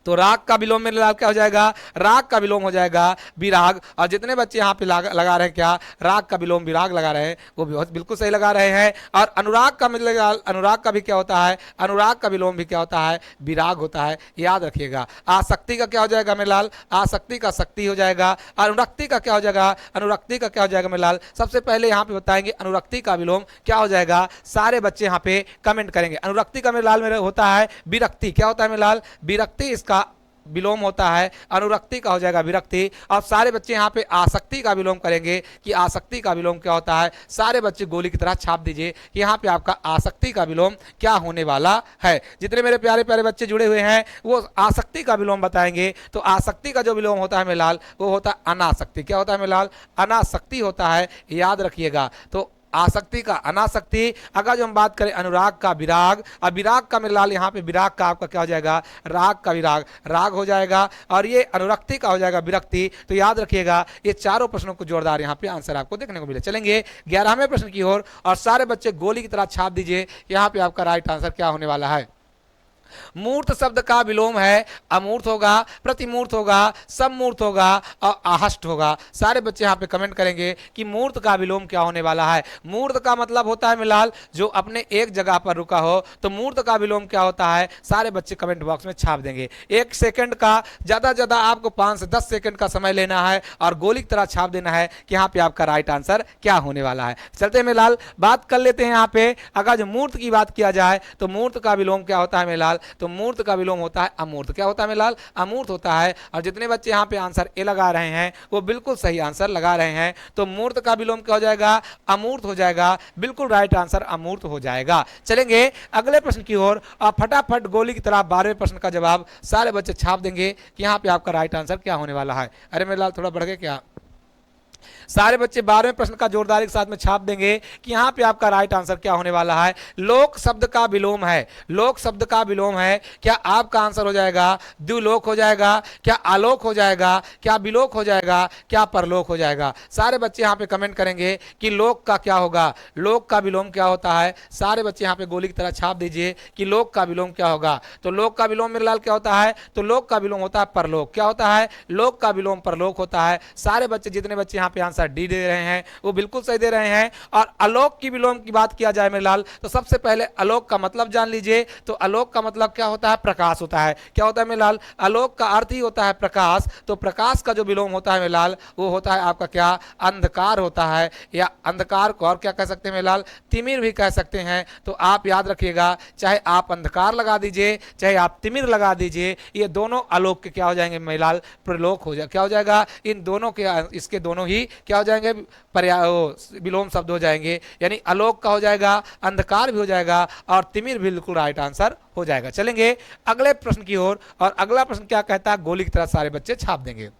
तो राग का विलोम मेरे लाल क्या हो जाएगा? राग का विलोम हो जाएगा विराग। और जितने बच्चे यहाँ पे लगा रहे हैं क्या राग का विलोम विराग लगा रहे हैं वो भी बिल्कुल सही लगा रहे हैं। और अनुराग का मतलब अनुराग का भी क्या होता है? अनुराग का विलोम भी क्या होता है? विराग होता है। याद रखिएगा। आसक्ति का क्या हो जाएगा मेरे लाल? आसक्ति का शक्ति हो जाएगा। अनुरक्ति का क्या हो जाएगा? अनुरक्ति का क्या हो जाएगा मेरे लाल? सबसे पहले यहाँ पे बताएंगे अनुरक्ति का विलोम क्या हो जाएगा। सारे बच्चे यहाँ पे कमेंट करेंगे। अनुरक्ति का मेरे लाल मेरे होता है विरक्ति। क्या होता है मेरे लाल? विरक्ति इसका विलोम होता है। अनुरक्ति का हो जाएगा विरक्ति। अब सारे बच्चे यहाँ पे आसक्ति का विलोम करेंगे कि आसक्ति का विलोम क्या होता है। सारे बच्चे गोली की तरह छाप दीजिए कि यहाँ पे आपका आसक्ति का विलोम क्या होने वाला है। जितने मेरे प्यारे प्यारे बच्चे जुड़े हुए हैं वो आसक्ति का विलोम बताएंगे। तो आसक्ति का जो विलोम होता है मेरे लाल वो होता है अनासक्ति। क्या होता है मेरे लाल? अनासक्ति होता है। याद रखिएगा। तो आसक्ति का अनासक्ति, अगर जो हम बात करें अनुराग का विराग, और विराग का मेरे लाल यहाँ पे विराग का आपका क्या हो जाएगा, राग का विराग, राग हो जाएगा, और ये अनुरक्ति का हो जाएगा विरक्ति। तो याद रखिएगा ये चारों प्रश्नों को जोरदार यहाँ पे आंसर आपको देखने को मिले। चलेंगे 11वें प्रश्न की ओर, और सारे बच्चे गोली की तरह छाप दीजिए यहाँ पे आपका राइट आंसर क्या होने वाला है। मूर्त शब्द का विलोम है अमूर्त होगा, प्रतिमूर्त होगा, सममूर्त होगा और आहष्ट होगा। सारे बच्चे यहाँ पे कमेंट करेंगे कि मूर्त का विलोम क्या होने वाला है। मूर्त का मतलब होता है मिलाल जो अपने एक जगह पर रुका हो, तो मूर्त का विलोम क्या होता है, सारे बच्चे कमेंट बॉक्स में छाप देंगे। 1 सेकंड का ज्यादा से ज्यादा आपको 5 से 10 सेकंड का समय लेना है और गोली की तरह छाप देना है कि यहाँ पे आपका राइट आंसर क्या होने वाला है। चलते हैं मिलाल बात कर लेते हैं यहाँ पे, अगर जो मूर्त की बात किया जाए तो मूर्त का विलोम क्या होता है मिलाल, तो मूर्त का विलोम होता है अमूर्त। क्या होता है मिलाल, अमूर्त होता है। और जितने बच्चे यहाँ पे आंसर ए लगा रहे हैं वो बिल्कुल सही आंसर लगा रहे हैं। तो मूर्त का विलोम क्या हो जाएगा, अमूर्त हो जाएगा, बिल्कुल राइट आंसर अमूर्त हो जाएगा। चलेंगे अगले प्रश्न की ओर, और फटाफट गोली की तरह 12वें प्रश्न का जवाब सारे बच्चे छाप देंगे कि यहाँ पे आपका राइट आंसर क्या होने वाला है। अरे मेरे लाल थोड़ा बढ़ गए क्या, सारे बच्चे 12वें प्रश्न का जोरदारी के साथ में छाप देंगे कि यहां पे आपका राइट आंसर क्या होने वाला है। लोक शब्द का विलोम है, लोक शब्द का विलोम है, क्या आपका आंसर हो जाएगा द्युलोक हो जाएगा, क्या आलोक हो जाएगा, क्या विलोक हो जाएगा, क्या परलोक हो जाएगा। सारे बच्चे यहां पे कमेंट करेंगे कि लोक का क्या होगा, लोक का विलोम क्या होता है। सारे बच्चे यहां पे गोली की तरह छाप दीजिए कि लोक का विलोम क्या होगा। तो लोक का विलोम मेरे लाल क्या होता है, तो लोक का विलोम होता है परलोक। क्या होता है, लोक का विलोम परलोक होता है। सारे बच्चे जितने बच्चे यहाँ पे आंसर डी दे रहे हैं वो बिल्कुल सही दे रहे हैं। और आलोक की विलोम की बात किया जाए मेरे लाल, तो सबसे पहले आलोक का मतलब जान लीजिए। तो आलोक का मतलब क्या होता है, प्रकाश होता है। क्या होता है मेरे लाल, आलोक का अर्थ ही होता है प्रकाश। तो प्रकाश का जो विलोम होता है मेरे लाल वो होता है आपका क्या, अंधकार होता है, या अंधकार को और क्या कह सकते हैं मेरे लाल, तिमिर भी कह सकते हैं। तो आप याद रखिएगा, चाहे आप अंधकार लगा दीजिए चाहे आप तिमिर लगा दीजिए, ये दोनों आलोक के क्या हो जाएंगे मेरे लाल, प्रलोक हो जाए, क्या हो जाएगा, इन दोनों के इसके दोनों ही क्या हो जाएंगे, विलोम शब्द हो जाएंगे। यानी आलोक का हो जाएगा, अंधकार भी हो जाएगा और तिमिर भी बिल्कुल राइट आंसर हो जाएगा। चलेंगे अगले प्रश्न की ओर, और अगला प्रश्न क्या कहता है, गोली की तरह सारे बच्चे छाप देंगे।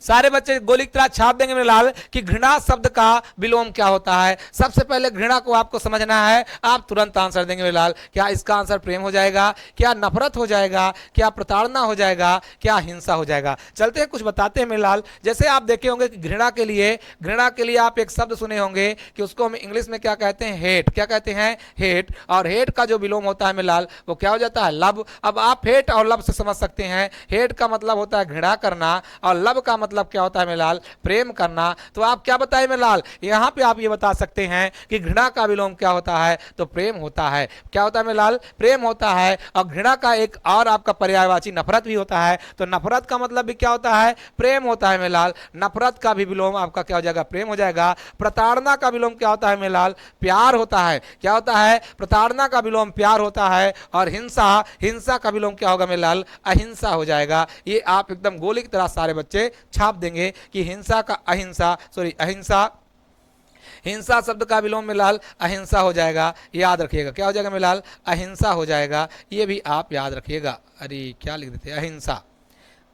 सारे बच्चे गोली की तरह छाप देंगे मेरे लाल कि घृणा शब्द का विलोम क्या होता है। सबसे पहले घृणा को आपको समझना है, आप तुरंत आंसर देंगे मेरे लाल। क्या इसका आंसर प्रेम हो जाएगा, क्या नफरत हो जाएगा, क्या प्रताड़ना हो जाएगा, क्या हिंसा हो जाएगा। चलते हैं कुछ बताते हैं मेरे लाल। जैसे आप देखे होंगे कि घृणा के लिए आप एक शब्द सुने होंगे कि उसको हम इंग्लिश में क्या कहते हैं, हेट। क्या कहते हैं, हेट। और हेट का जो विलोम होता है मेरे लाल वो क्या हो जाता है, लव। अब आप हेट और लव से समझ सकते हैं, हेट का मतलब होता है घृणा करना और लव का मतलब क्या होता है मेरे लाल, प्रेम करना। तो आप क्या बताए मेरे लाल, यहां पे आप ये बता सकते हैं कि घृणा का विलोम क्या होता है, तो प्रेम होता है। क्या होता है मेरे लाल, प्रेम होता है। और घृणा का एक और आपका पर्यायवाची नफरत भी होता है। तो नफरत का मतलब भी क्या होता है, प्रेम होता है मेरे लाल। नफरत का भी विलोम आपका क्या हो जाएगा, प्रेम हो जाएगा। प्रताड़ना का विलोम क्या होता है मेरे लाल, प्यार होता है। क्या होता है, प्रताड़ना का विलोम प्यार होता है। और हिंसा का विलोम क्या होगा मेरे लाल, अहिंसा हो जाएगा। ये आप एकदम गोली की तरह सारे बच्चे छाप देंगे कि हिंसा का हिंसा शब्द का विलोम में लाल अहिंसा हो जाएगा। याद रखिएगा, क्या हो जाएगा में लाल, अहिंसा हो जाएगा। ये भी आप याद रखिएगा। अरे क्या लिख देते, अहिंसा,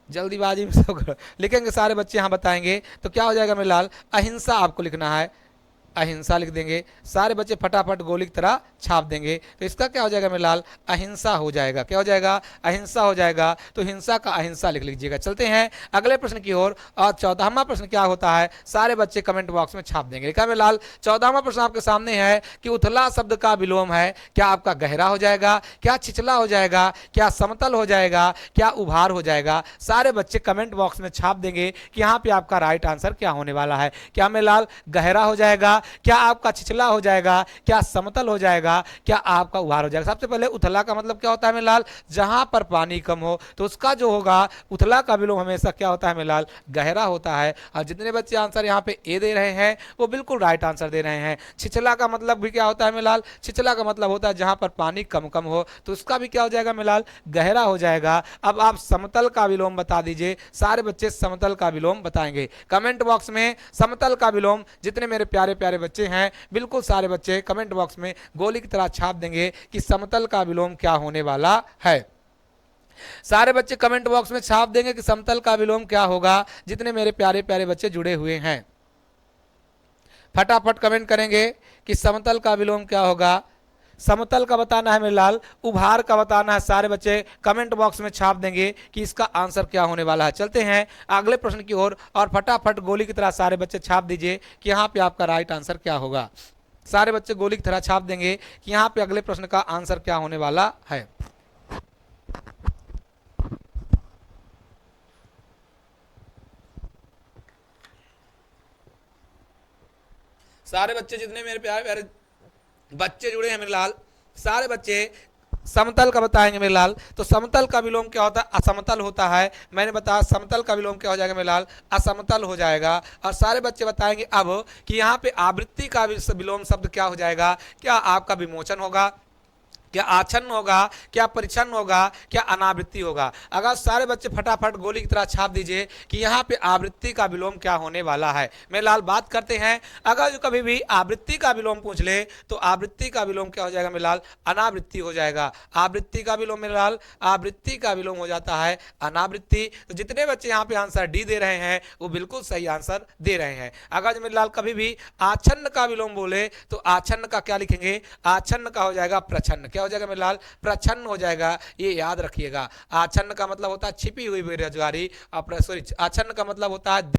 जल्दीबाजी में सब लिखेंगे सारे बच्चे यहाँ बताएंगे। तो क्या हो जाएगा मेरे लाल, अहिंसा आपको लिखना है, अहिंसा लिख देंगे। सारे बच्चे फटाफट गोली की तरह छाप देंगे। तो इसका क्या हो जाएगा मेरे लाल, अहिंसा हो जाएगा। क्या हो जाएगा, अहिंसा हो जाएगा। तो हिंसा का अहिंसा लिख लीजिएगा। चलते हैं अगले प्रश्न की ओर, और 14वां प्रश्न क्या होता है, सारे बच्चे कमेंट बॉक्स में छाप देंगे। लिखा मेरे लाल 14वां प्रश्न आपके सामने है कि उथला शब्द का विलोम है। क्या आपका गहरा हो जाएगा, क्या छिछला हो जाएगा, क्या समतल हो जाएगा, क्या उभार हो जाएगा। सारे बच्चे कमेंट बॉक्स में छाप देंगे कि यहाँ पे आपका राइट आंसर क्या होने वाला है। क्या मेरे लाल गहरा हो जाएगा, क्या आपका छिछला हो जाएगा, क्या समतल हो जाएगा, क्या आपका उभार हो जाएगा। सबसे पहले उथला का मतलब क्या होता है मेरे लाल, जहां पर पानी कम हो। तो उसका जो होगा उथला का विलोम हमेशा क्या होता है मेरे लाल, गहरा होता है। और जितने बच्चे आंसर यहाँ पे ए दे रहे हैं वो बिल्कुल राइट आंसर दे रहे हैं। छिछला का मतलब भी क्या होता है मेरे लाल, छिछला का मतलब होता है जहां पर पानी कम कम हो। तो उसका भी क्या हो जाएगा मेरे लाल, गहरा हो जाएगा। अब आप समतल का विलोम बता दीजिए। सारे बच्चे समतल का विलोम बताएंगे कमेंट बॉक्स में। समतल का विलोम जितने मेरे प्यारे प्यारे बच्चे हैं बिल्कुल सारे बच्चे कमेंट बॉक्स में गोली की तरह छाप देंगे कि समतल का विलोम क्या होने वाला है। सारे बच्चे कमेंट बॉक्स में छाप देंगे कि समतल का विलोम क्या होगा, जितने मेरे प्यारे प्यारे बच्चे जुड़े हुए हैं। फटाफट कमेंट करेंगे कि समतल का विलोम क्या होगा। समतल का बताना है मेरे लाल, उभार का बताना है। सारे बच्चे कमेंट बॉक्स में छाप देंगे कि इसका आंसर क्या होने वाला है। चलते हैं अगले प्रश्न की ओर और फटाफट गोली की तरह सारे बच्चे छाप दीजिए कि यहाँ पे आपका राइट आंसर क्या होगा। सारे बच्चे गोली की तरह छाप देंगे कि यहाँ पे अगले प्रश्न का आंसर क्या होने वाला है। सारे बच्चे जितने मेरे प्यारे प्यारे बच्चे जुड़े हैं मेरे लाल, सारे बच्चे समतल का बताएंगे मेरे लाल। तो समतल का विलोम क्या होता है? असमतल होता है। मैंने बताया समतल का विलोम क्या हो जाएगा मेरे लाल? असमतल हो जाएगा। और सारे बच्चे बताएंगे अब कि यहाँ पे आवृत्ति का विलोम शब्द क्या हो जाएगा। क्या आपका विमोचन होगा, क्या आच्छन्न होगा, क्या परिच्छन्न होगा, क्या अनावृत्ति होगा। अगर सारे बच्चे फटाफट गोली की तरह छाप दीजिए कि यहाँ पे आवृत्ति का विलोम क्या होने वाला है। मैं लाल बात करते हैं, अगर जो कभी भी आवृत्ति का विलोम पूछ ले तो आवृत्ति का विलोम क्या हो जाएगा मेरे लाल? अनावृत्ति हो जाएगा। आवृत्ति का विलोम मेरे लाल, आवृत्ति का विलोम हो जाता है अनावृत्ति। तो जितने बच्चे यहाँ पे आंसर डी दे रहे हैं वो बिल्कुल सही आंसर दे रहे हैं। अगर जो मेरे लाल कभी भी आच्छन्न का विलोम बोले तो आच्छन्न का क्या लिखेंगे? आच्छन्न का हो जाएगा प्रच्छन्न। क्या हो जाएगा मेरे लाल? प्रच्छन्न हो जाएगा। ये याद रखिएगा। आच्छन्न का मतलब होता है छिपी हुई बेरोजगारी, सॉरी आच्छन्न का मतलब होता है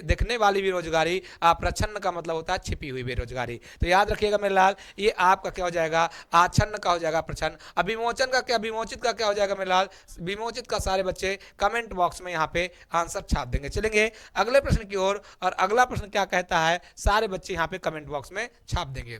दिखने वाली बेरोजगारी, प्रच्छन्न का मतलब होता है छिपी हुई बेरोजगारी। तो याद रखिएगा मेरे लाल, ये आपका क्या हो जाएगा? आच्छन्न का हो जाएगा प्रच्छन्न। अब विमोचन का क्या, विमोचित का क्या हो जाएगा मेरे लाल? विमोचित का सारे बच्चे कमेंट बॉक्स में यहाँ पे आंसर छाप देंगे। चलेंगे अगले प्रश्न की ओर और अगला प्रश्न क्या कहता है, सारे बच्चे यहाँ पे कमेंट बॉक्स में छाप देंगे।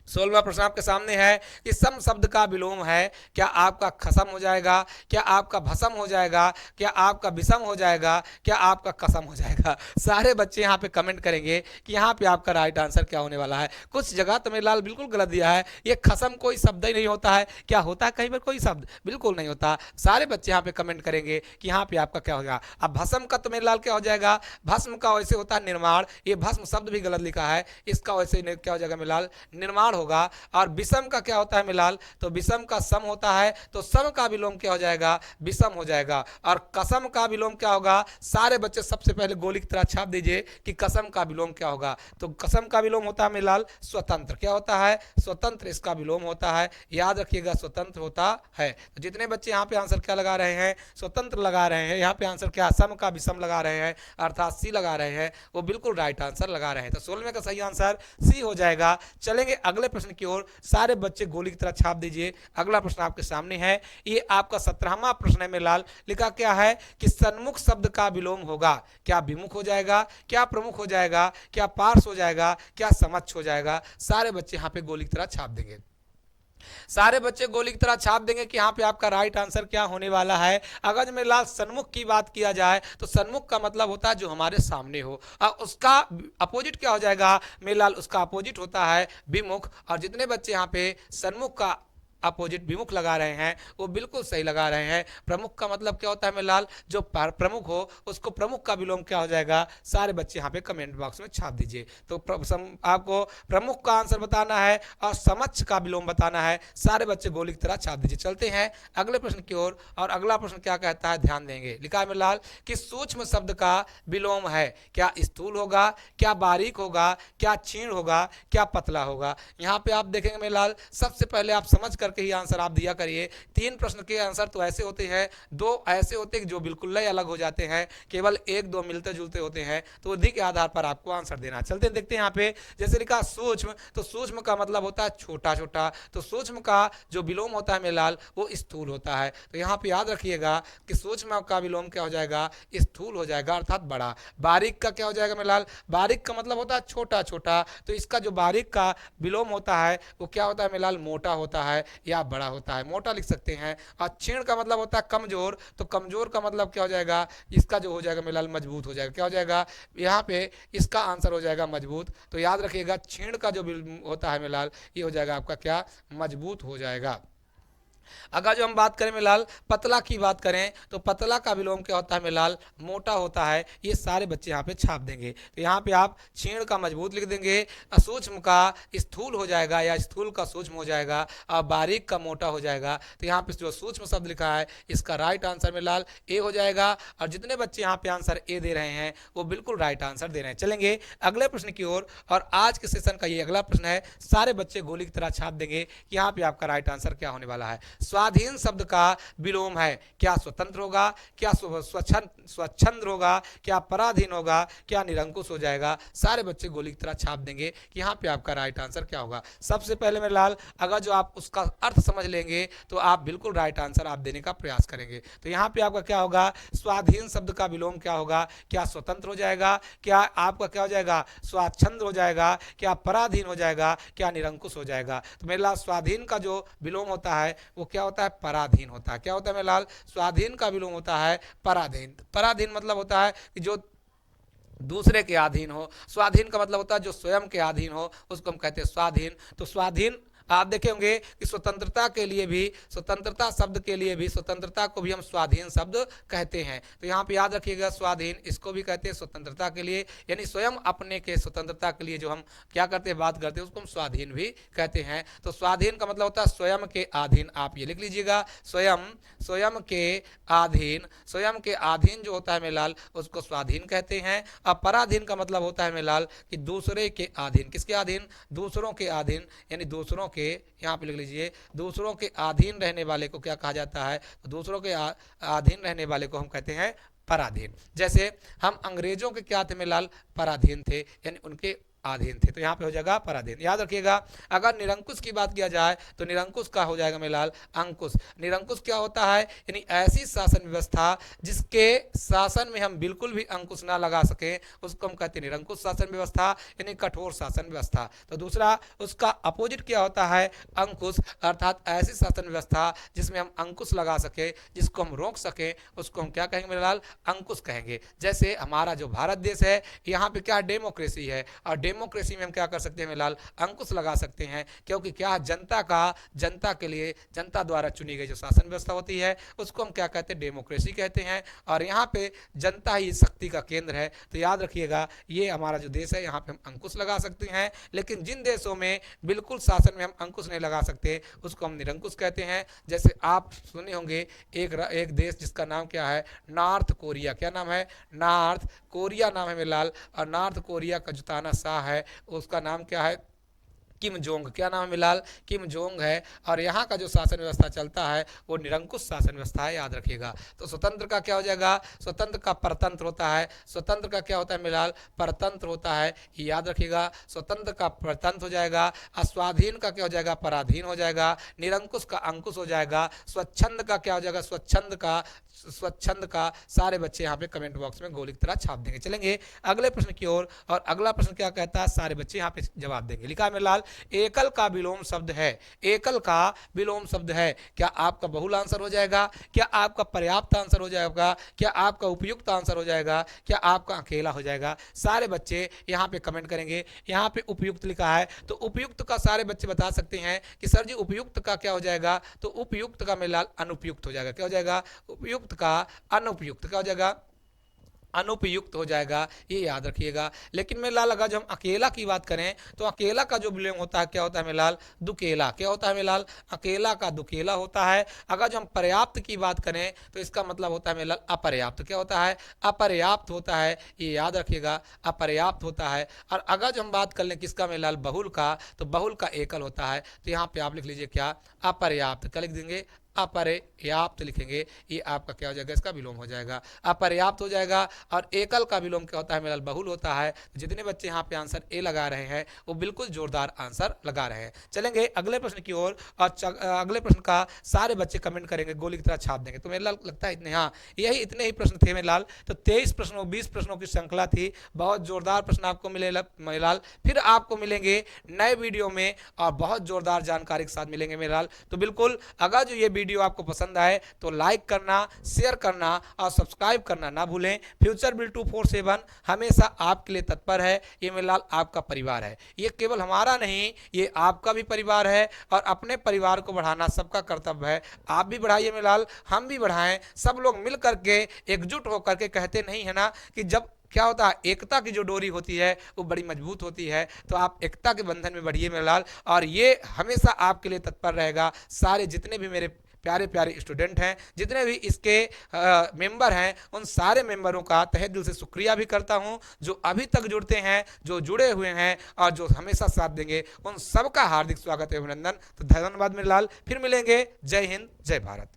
16वां प्रश्न आपके सामने है कि सम शब्द का विलोम है, क्या आपका खसम हो जाएगा, क्या आपका भसम हो जाएगा, क्या आपका विषम हो जाएगा, क्या आपका कसम हो जाएगा। सारे बच्चे यहाँ पे कमेंट करेंगे कि यहाँ पे आपका राइट आंसर क्या होने वाला है। कुछ जगह तो मेरे लाल बिल्कुल गलत दिया है, ये खसम कोई शब्द ही नहीं होता है। क्या होता है कहीं पर कोई शब्द? बिल्कुल नहीं होता। सारे बच्चे यहाँ पे कमेंट करेंगे कि यहाँ पे आपका क्या होगा। अब भसम का तो मेरे लाल क्या हो जाएगा? भस्म का वैसे होता है निर्माण, ये भस्म शब्द भी गलत लिखा है, इसका वैसे क्या हो जाएगा मेरे लाल? निर्माण होगा। और विषम का क्या होता है मिलाल? तो विषम का सम होता है, तो सम का विलोम क्या हो जाएगा? विषम हो जाएगा। और कसम का विलोम क्या होगा? सारे बच्चे सबसे पहले गोली की तरह छाप दीजिए कि कसम का विलोम क्या होगा। तो कसम का विलोम होता है मिलाल स्वतंत्र। क्या होता है? स्वतंत्र इसका विलोम होता है। याद रखिएगा स्वतंत्र होता है। तो जितने बच्चे यहाँ पे आंसर क्या लगा रहे हैं? स्वतंत्र लगा रहे हैं। यहाँ पे आंसर क्या? सम का विषम लगा रहे हैं, अर्थात सी लगा रहे हैं, वो बिल्कुल राइट आंसर लगा रहे हैं। तो 16वें का सही आंसर सी हो जाएगा। चलेंगे अगले प्रश्न की ओर, सारे बच्चे गोली की तरह छाप दीजिए। अगला प्रश्न आपके सामने है, ये आपका 17वां प्रश्न है मेरे लाल। लिखा क्या है कि सन्मुख शब्द का विलोम होगा, क्या विमुख हो जाएगा, क्या प्रमुख हो जाएगा, क्या पार्श्व हो जाएगा, क्या समक्ष हो जाएगा। सारे बच्चे यहाँ पे गोली की तरह छाप देंगे। सारे बच्चे गोली की तरह छाप देंगे कि यहाँ पे आपका राइट आंसर क्या होने वाला है। अगर मेरे लाल सन्मुख की बात किया जाए तो सन्मुख का मतलब होता है जो हमारे सामने हो, और उसका अपोजिट क्या हो जाएगा मेरे लाल? उसका अपोजिट होता है विमुख। और जितने बच्चे यहाँ पे सन्मुख का अपोजिट विमुख लगा रहे हैं वो बिल्कुल सही लगा रहे हैं। प्रमुख का मतलब क्या होता है मेरे लाल? जो प्रमुख हो उसको प्रमुख का विलोम क्या हो जाएगा? सारे बच्चे यहाँ पे कमेंट बॉक्स में छाप दीजिए। तो आपको प्रमुख का आंसर बताना है और समक्ष का विलोम बताना है। सारे बच्चे गोली की तरह छाप दीजिए। चलते हैं अगले प्रश्न की ओर और अगला प्रश्न क्या कहता है, ध्यान देंगे। लिखा है मेरे लाल कि सूक्ष्म शब्द का विलोम है, क्या स्थूल होगा, क्या बारीक होगा, क्या क्षीण होगा, क्या पतला होगा। यहाँ पे आप देखेंगे मेरे लाल, सबसे पहले आप समझ कर के ही आंसर आप दिया करिए। 3 प्रश्न के आंसर तो ऐसे होते हैं, 2 ऐसे होते हैं जो बिल्कुल ही अलग हो जाते हैं, केवल 1-2 मिलते जुलते होते हैं। तो उसी के आधार पर आपको आंसर देना। चलते देखते हैं यहाँ पे, जैसे लिखा सूक्ष्म, तो सूक्ष्म का मतलब होता है छोटा छोटा, तो सूक्ष्म का जो विलोम होता है मेरे लाल वो स्थूल होता है। तो यहाँ पे याद रखिएगा कि सूक्ष्म का विलोम क्या हो जाएगा? स्थूल हो जाएगा, अर्थात बड़ा। बारीक का क्या हो जाएगा मेरे लाल? बारीक का मतलब होता है छोटा छोटा, तो इसका जो बारीक का विलोम होता है वो क्या होता है मेरे लाल? मोटा होता है या बड़ा होता है, मोटा लिख सकते हैं। और क्षीण का मतलब होता है कमजोर, तो कमजोर का मतलब क्या हो जाएगा? इसका जो हो जाएगा मेरे लाल मजबूत हो जाएगा। क्या हो जाएगा यहाँ पे? इसका आंसर हो जाएगा मजबूत। तो याद रखिएगा क्षीण का जो होता है मेरे लाल ये हो जाएगा आपका क्या? मजबूत हो जाएगा। अगर जो हम बात करें मेलाल पतला की बात करें तो पतला का विलोम क्या होता है मेलाल मोटा होता है। ये सारे बच्चे यहाँ पे छाप देंगे। तो यहाँ पे आप क्षीण का मजबूत लिख देंगे, असूक्ष्म का स्थूल हो जाएगा या स्थूल का सूक्ष्म हो जाएगा, और बारीक का मोटा हो जाएगा। तो यहाँ पे जो सूक्ष्म शब्द लिखा है इसका राइट आंसर मेलाल ए हो जाएगा। और जितने बच्चे यहाँ पे आंसर ए दे रहे हैं वो बिल्कुल राइट आंसर दे रहे हैं। चलेंगे अगले प्रश्न की ओर, और आज के सेशन का ये अगला प्रश्न है। सारे बच्चे गोली की तरह छाप देंगे कि यहाँ पे आपका राइट आंसर क्या होने वाला है। स्वाधीन शब्द का विलोम है, क्या स्वतंत्र होगा, क्या स्वच्छंद होगा, क्या पराधीन होगा, क्या निरंकुश हो जाएगा। सारे बच्चे गोली की तरह छाप देंगे कि यहाँ पे आपका राइट आंसर क्या होगा। सबसे पहले मेरे लाल अगर जो आप उसका अर्थ समझ लेंगे तो आप बिल्कुल राइट आंसर आप देने का प्रयास करेंगे। तो यहाँ पे आपका क्या होगा, स्वाधीन शब्द का विलोम क्या होगा, क्या स्वतंत्र हो जाएगा, क्या आपका क्या हो जाएगा, स्वच्छंद हो जाएगा, क्या पराधीन हो जाएगा, क्या निरंकुश हो जाएगा। तो मेरे लाल स्वाधीन का जो विलोम होता है वो क्या होता है, पराधीन होता है। क्या होता है मेरे लाल, स्वाधीन का विलोम होता है पराधीन। पराधीन मतलब होता है कि जो दूसरे के अधीन हो। स्वाधीन का मतलब होता है जो स्वयं के अधीन हो, उसको हम कहते हैं स्वाधीन। तो स्वाधीन आप देखे होंगे कि स्वतंत्रता के लिए भी, स्वतंत्रता शब्द के लिए भी, स्वतंत्रता को भी हम स्वाधीन शब्द कहते हैं। तो यहाँ पे याद रखिएगा स्वाधीन, इसको भी कहते हैं स्वतंत्रता के लिए, यानी स्वयं अपने के स्वतंत्रता के लिए जो हम क्या करते हैं, बात करते हैं, उसको हम स्वाधीन भी कहते हैं। तो स्वाधीन का मतलब होता है स्वयं के अधीन। आप ये लिख लीजिएगा, स्वयं, स्वयं के अधीन। स्वयं के अधीन जो होता है मेलाल उसको स्वाधीन कहते हैं। अब पराधीन का मतलब होता है मेलाल कि दूसरे के अधीन। किसके अधीन, दूसरों के अधीन, यानी दूसरों के, यहाँ पे लिख लीजिए, दूसरों के अधीन रहने वाले को क्या कहा जाता है, दूसरों के अधीन रहने वाले को हम कहते हैं पराधीन। जैसे हम अंग्रेजों के क्या थे मेलाल, पराधीन थे, यानी उनके अधीन थे। तो यहाँ पे हो जाएगा पराधीन। याद रखिएगा अगर निरंकुश की बात किया जाए तो निरंकुश का हो जाएगा मेलाल अंकुश। निरंकुश क्या होता है, यानी ऐसी शासन व्यवस्था जिसके शासन में हम बिल्कुल भी अंकुश ना लगा सके उसको हम कहते हैं निरंकुश शासन व्यवस्था, यानी कठोर शासन व्यवस्था। तो दूसरा उसका अपोजिट क्या होता है, अंकुश, अर्थात ऐसी शासन व्यवस्था जिसमें हम अंकुश लगा सके, जिसको हम रोक सके, उसको हम क्या कहेंगे मेलाल, अंकुश कहेंगे। जैसे हमारा जो भारत देश है यहाँ पे क्या डेमोक्रेसी है, और डेमोक्रेसी में हम क्या कर सकते हैं मेलाल, अंकुश लगा सकते हैं, क्योंकि क्या जनता का, जनता के लिए, जनता द्वारा चुनी गई जो शासन व्यवस्था होती है उसको हम क्या कहते हैं, डेमोक्रेसी कहते हैं। और यहाँ पे जनता ही शक्ति का केंद्र है। तो याद रखिएगा ये हमारा जो देश है यहाँ पे हम अंकुश लगा सकते हैं। लेकिन जिन देशों में बिल्कुल शासन में हम अंकुश नहीं लगा सकते उसको हम निरंकुश कहते हैं। जैसे आप सुने होंगे एक देश जिसका नाम क्या है, नॉर्थ कोरिया। क्या नाम है, नॉर्थ कोरिया नाम है मेलाल। और नॉर्थ कोरिया का जो तानाशाह है उसका नाम क्या है, किम जोंग। क्या नाम है मिलाल, किम जोंग है। और यहाँ का जो शासन व्यवस्था चलता है वो निरंकुश शासन व्यवस्था है, याद रखिएगा। तो स्वतंत्र का क्या हो जाएगा, स्वतंत्र का परतंत्र होता है। स्वतंत्र का क्या होता है मिलाल, परतंत्र होता है, ये याद रखिएगा। स्वतंत्र का परतंत्र हो जाएगा। स्वाधीन का क्या हो जाएगा, पराधीन हो जाएगा। निरंकुश का अंकुश हो जाएगा। स्वच्छंद का क्या हो जाएगा, स्वच्छंद का सारे बच्चे यहाँ पे कमेंट बॉक्स में गोली की तरह छाप देंगे। चलेंगे अगले प्रश्न की ओर, और अगला प्रश्न क्या कहता है, सारे बच्चे यहाँ पे जवाब देंगे। लिखा है मेरे लाल, एकल का विलोम शब्द है। एकल का विलोम शब्द है। क्या आपका बहुल आंसर हो जाएगा, क्या आपका पर्याप्त आंसर हो जाएगा, क्या आपका उपयुक्त आंसर हो जाएगा, क्या आपका अकेला हो जाएगा। सारे बच्चे यहाँ पे कमेंट करेंगे। यहाँ पे उपयुक्त लिखा है तो उपयुक्त का सारे बच्चे बता सकते हैं कि सर जी उपयुक्त का क्या हो जाएगा, तो उपयुक्त का मेरे लाल अनुपयुक्त हो जाएगा। क्या हो जाएगा, उपयुक्त का अनुपयुक्त क्या हो जाएगा, अनुपयुक्त हो जाएगा, ये याद रखिएगा। लेकिन मेरे लाल अगर जो हम अकेला की बात करें तो अकेला का जो विलोम होता है क्या होता है मेरे लाल, दुकेला। क्या होता है मेरे लाल, अकेला का दुकेला होता है। अगर जो हम पर्याप्त की बात करें तो इसका मतलब होता है मेरे लाल अपर्याप्त। क्या होता है, अपर्याप्त होता है, ये याद रखिएगा, अपर्याप्त होता है। और अगर जो हम बात कर लें किसका मेरे लाल, बहुल का, तो बहुल का एकल होता है। तो यहाँ पे आप लिख लीजिए क्या, अपर्याप्त। क्या लिख देंगे, अपर्याप्त लिखेंगे, ये आपका क्या हो जाएगा, इसका विलोम हो जाएगा, अपर्याप्त हो जाएगा। और एकल का विलोम क्या होता है मेरा, बहुल होता है। जितने बच्चे यहाँ पे आंसर ए लगा रहे हैं वो बिल्कुल जोरदार आंसर लगा रहे हैं। चलेंगे अगले प्रश्न की ओर, और अगले प्रश्न का सारे बच्चे कमेंट करेंगे, गोली की तरह छाप देंगे। तो मेरे लाल लगता है इतने, हाँ यही इतने ही प्रश्न थे मेरे लाल। तो 23 प्रश्नों 20 प्रश्नों की श्रृंखला थी। बहुत जोरदार प्रश्न आपको मिले मेरे लाल। फिर आपको मिलेंगे नए वीडियो में और बहुत जोरदार जानकारी के साथ मिलेंगे मेरे लाल। तो बिल्कुल अगर जो ये वीडियो आपको पसंद आए तो लाइक करना, शेयर करना और सब्सक्राइब करना ना भूलें। फ्यूचर बिल 247 हमेशा आपके लिए तत्पर है। ये मेलाल आपका परिवार है, ये केवल हमारा नहीं, ये आपका भी परिवार है और अपने परिवार को बढ़ाना सबका कर्तव्य है। आप भी बढ़ाइए मेलाल, हम भी बढ़ाएं, सब लोग मिल करके एकजुट होकर के। कहते नहीं है ना कि जब क्या होता है, एकता की जो डोरी होती है वो बड़ी मजबूत होती है। तो आप एकता के बंधन में बढ़िए मेरे लाल, और ये हमेशा आपके लिए तत्पर रहेगा। सारे जितने भी मेरे प्यारे प्यारे स्टूडेंट हैं, जितने भी इसके मेंबर हैं, उन सारे मेंबरों का तहे दिल से शुक्रिया भी करता हूं, जो अभी तक जुड़ते हैं, जो जुड़े हुए हैं और जो हमेशा साथ देंगे, उन सबका हार्दिक स्वागत है, अभिनंदन। तो धन्यवाद मेरे लाल, फिर मिलेंगे। जय हिंद, जय भारत।